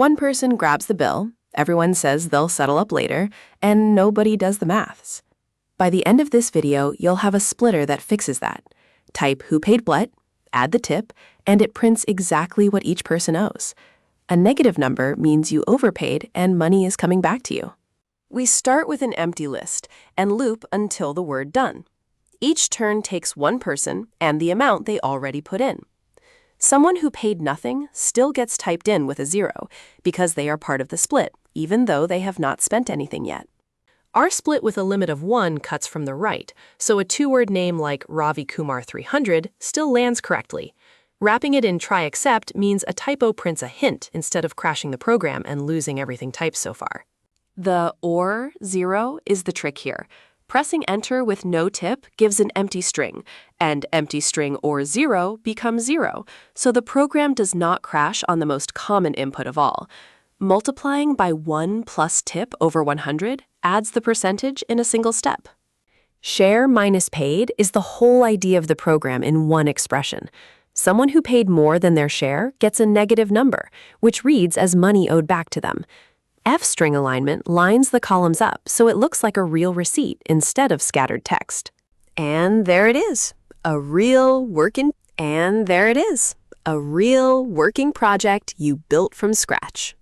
One person grabs the bill, everyone says they'll settle up later, and nobody does the maths. By the end of this video, you'll have a splitter that fixes that. Type who paid what, add the tip, and it prints exactly what each person owes. A negative number means you overpaid and money is coming back to you. We start with an empty list and loop until the word done. Each turn takes one person and the amount they already put in. Someone who paid nothing still gets typed in with a 0 because they are part of the split, even though they have not spent anything yet. Our split with a limit of 1 cuts from the right, so a two-word name like Ravi Kumar 300 still lands correctly. Wrapping it in try except means a typo prints a hint instead of crashing the program and losing everything typed so far. The or 0 is the trick here. Pressing enter with no tip gives an empty string, and empty string or 0 becomes 0, so the program does not crash on the most common input of all. Multiplying by 1 plus tip over 100 adds the percentage in a single step. Share minus paid is the whole idea of the program in one expression. Someone who paid more than their share gets a negative number, which reads as money owed back to them. F-string alignment lines the columns up so it looks like a real receipt instead of scattered text. And there it is, a real working project you built from scratch.